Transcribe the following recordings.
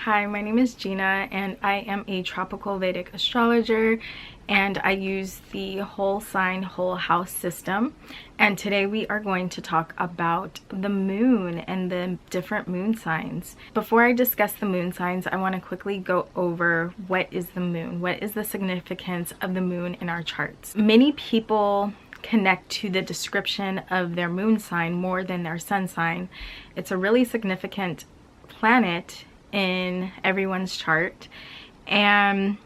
Hi, my name is Gina and I am a Tropical Vedic Astrologer, and I use the whole sign, whole house system. And today we are going to talk about the moon and the different moon signs. Before I discuss the moon signs, I want to quickly go over what is the moon? What is the significance of the moon in our charts? Many people connect to the description of their moon sign more than their sun sign. It's a really significant planet in everyone's chart, and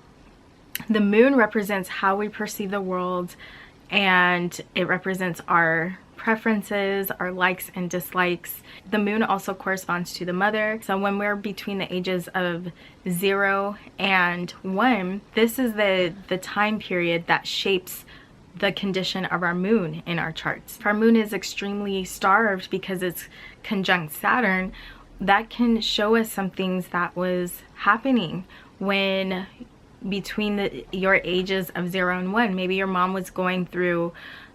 the moon represents how we perceive the world, and it represents our preferences, our likes and dislikes. The moon also corresponds to the mother. So when we're between the ages of 0 and 1, this is the time period that shapes the condition of our moon in our charts. If our moon is extremely starved because it's conjunct Saturn, that can show us some things that was happening when between your ages of 0 and 1. Maybe your mom was going through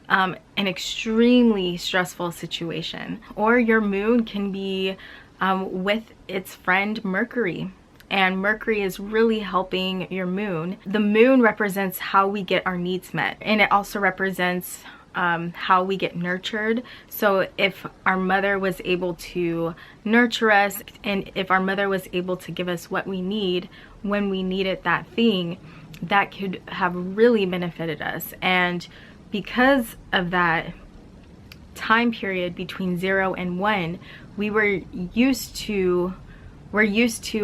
an extremely stressful situation, or your moon can be with its friend Mercury, and Mercury is really helping your moon. The moon represents how we get our needs met, and it also represents how we get nurtured. So if our mother was able to nurture us, and if our mother was able to give us what we need when we needed that thing, that could have really benefited us. And because of that time period between 0 and 1, we're used to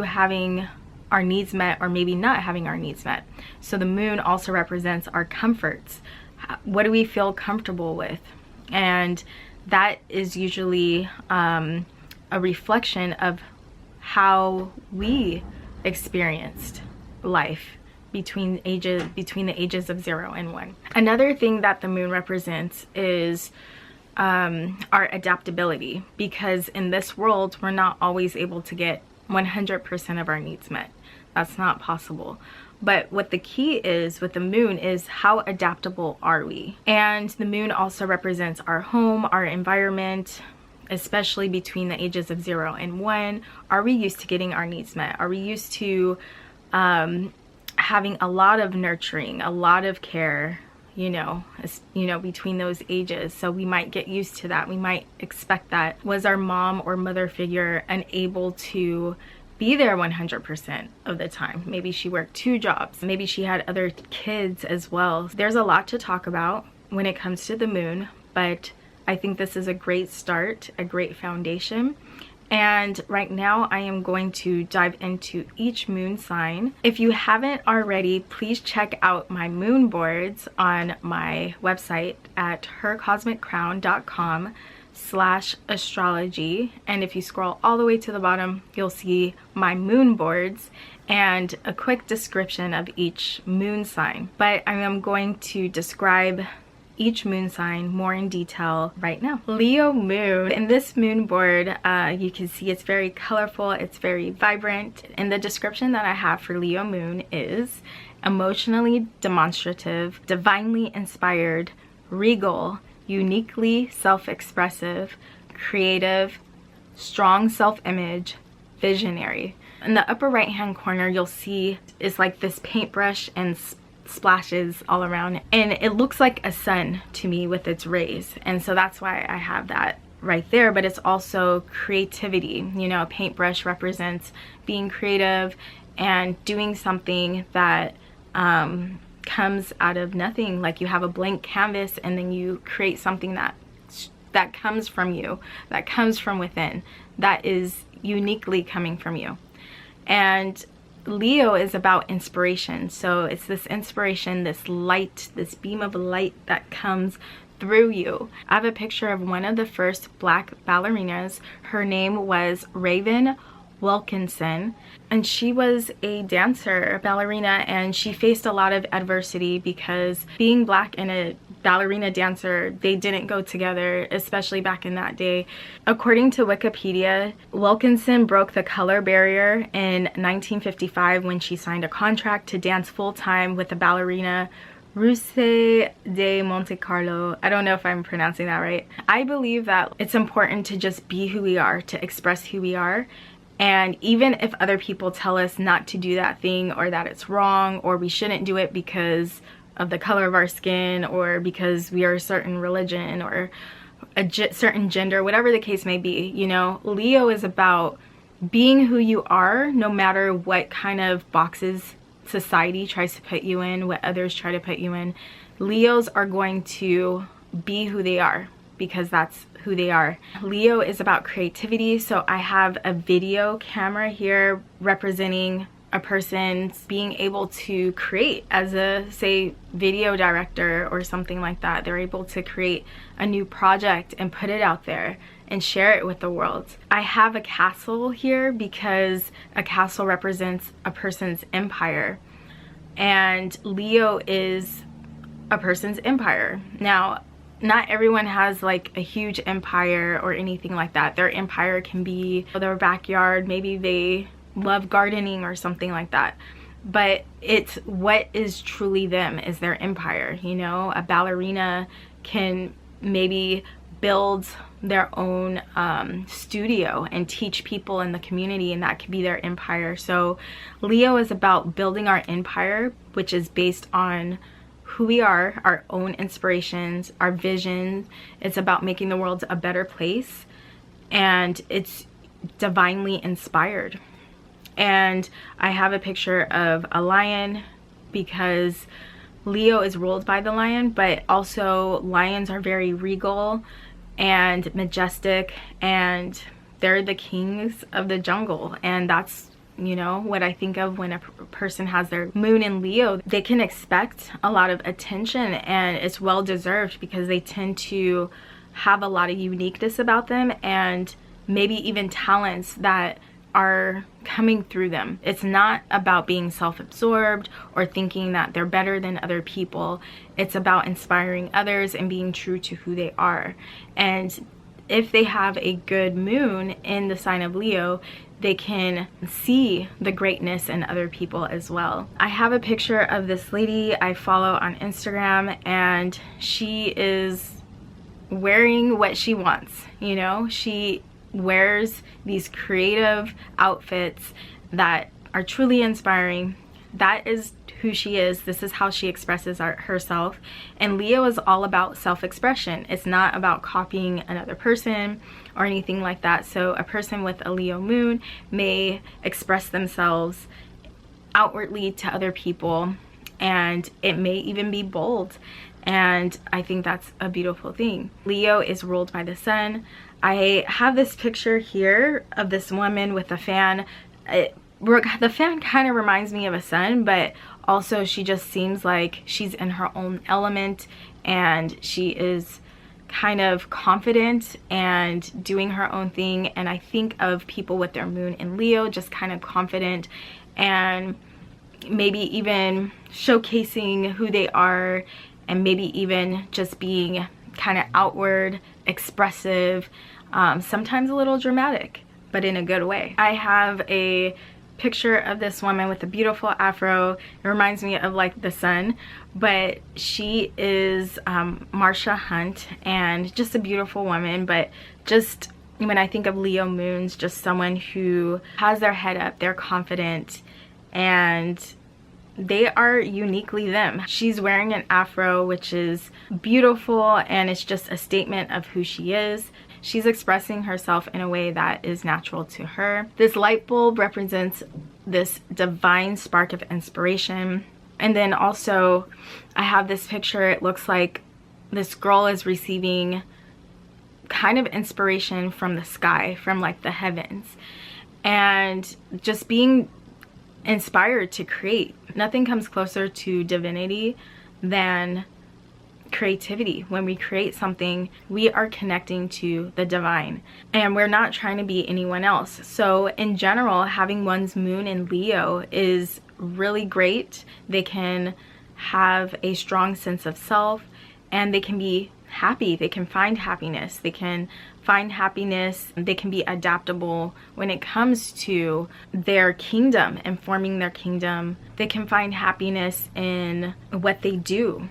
having our needs met, or maybe not having our needs met. So the moon also represents our comforts. What do we feel comfortable with? And that is usually a reflection of how we experienced life between the ages of 0 and 1. Another thing that the moon represents is our adaptability, because in this world we're not always able to get 100% of our needs met. That's not possible. But what the key is with the moon is how adaptable are we? And the moon also represents our home, our environment, especially between the ages of 0 and 1. Are we used to getting our needs met? Are we used to having a lot of nurturing, a lot of care, between those ages? So we might get used to that. We might expect that. Was our mom or mother figure unable to be there 100% of the time? Maybe she worked 2 jobs. Maybe she had other kids as well. There's a lot to talk about when it comes to the moon, but I think this is a great start, a great foundation. And right now I am going to dive into each moon sign. If you haven't already, please check out my moon boards on my website at hercosmiccrown.com/astrology, and if you scroll all the way to the bottom, you'll see my moon boards and a quick description of each moon sign. But I am going to describe each moon sign more in detail right now. Leo moon. In this moon board, you can see it's very colorful, it's very vibrant, and the description that I have for Leo moon is emotionally demonstrative, divinely inspired, regal, uniquely self-expressive, creative, strong self-image, visionary. In the upper right hand corner, you'll see is like this paintbrush and splashes all around, and it looks like a sun to me with its rays, and so that's why I have that right there. But it's also creativity. A paintbrush represents being creative and doing something that comes out of nothing. Like you have a blank canvas and then you create something that comes from you, that comes from within, that is uniquely coming from you. And Leo is about inspiration. So it's this inspiration, this light, this beam of light that comes through you. I have a picture of one of the first black ballerinas. Her name was Raven Wilkinson, and she was a dancer, a ballerina, and she faced a lot of adversity because being black and a ballerina dancer, they didn't go together, especially back in that day. According to Wikipedia, Wilkinson broke the color barrier in 1955 when she signed a contract to dance full-time with the ballerina Ruse de Monte Carlo. I don't know if I'm pronouncing that right. I believe that it's important to just be who we are, to express who we are, And even if other people tell us not to do that thing, or that it's wrong, or we shouldn't do it because of the color of our skin, or because we are a certain religion or a certain gender, whatever the case may be, you know, Leo is about being who you are, no matter what kind of boxes society tries to put you in, what others try to put you in. Leos are going to be who they are because that's who they are. Leo is about creativity, so I have a video camera here representing a person being able to create as a, say, video director or something like that. They're able to create a new project and put it out there and share it with the world. I have a castle here because a castle represents a person's empire, and Leo is a person's empire. Now, not everyone has like a huge empire or anything like that. Their empire can be their backyard, maybe they love gardening or something like that, but it's what is truly them is their empire. You know, a ballerina can maybe build their own studio and teach people in the community, and that could be their empire. So Leo is about building our empire, which is based on who we are, our own inspirations, our vision. It's about making the world a better place, and it's divinely inspired. And I have a picture of a lion because Leo is ruled by the lion, but also lions are very regal and majestic, and they're the kings of the jungle. And that's, you know, what I think of when a person has their moon in Leo. They can expect a lot of attention, and it's well deserved because they tend to have a lot of uniqueness about them, and maybe even talents that are coming through them. It's not about being self-absorbed or thinking that they're better than other people. It's about inspiring others and being true to who they are. And if they have a good moon in the sign of Leo, they can see the greatness in other people as well. I have a picture of this lady I follow on Instagram, and she is wearing what she wants. You know, she wears these creative outfits that are truly inspiring. That is who she is. This is how she expresses herself. And Leo is all about self-expression. It's not about copying another person or anything like that. So a person with a Leo moon may express themselves outwardly to other people, and it may even be bold. And I think that's a beautiful thing. Leo is ruled by the sun. I have this picture here of this woman with a fan. The fan kind of reminds me of a sun, but also she just seems like she's in her own element, and she is kind of confident and doing her own thing. And I think of people with their moon in Leo just kind of confident and maybe even showcasing who they are, and maybe even just being kind of outward, expressive, sometimes a little dramatic, but in a good way. I have a picture of this woman with a beautiful afro. It reminds me of like the sun, but she is Marsha Hunt, and just a beautiful woman. But just when I think of Leo moons, just someone who has their head up, they're confident, and they are uniquely them. She's wearing an afro, which is beautiful, and it's just a statement of who she is. She's expressing herself in a way that is natural to her. This light bulb represents this divine spark of inspiration. And then also I have this picture. It looks like this girl is receiving kind of inspiration from the sky, from like the heavens, and just being inspired to create. Nothing comes closer to divinity than creativity. When we create something, we are connecting to the divine, and we're not trying to be anyone else. So in general, having one's moon in Leo is really great. They can have a strong sense of self, and they can be happy. They can find happiness. They can find happiness. They can be adaptable when it comes to their kingdom and forming their kingdom. They can find happiness in what they do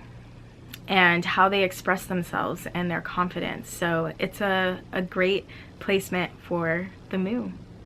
and how they express themselves and their confidence. So it's a great placement for the moon.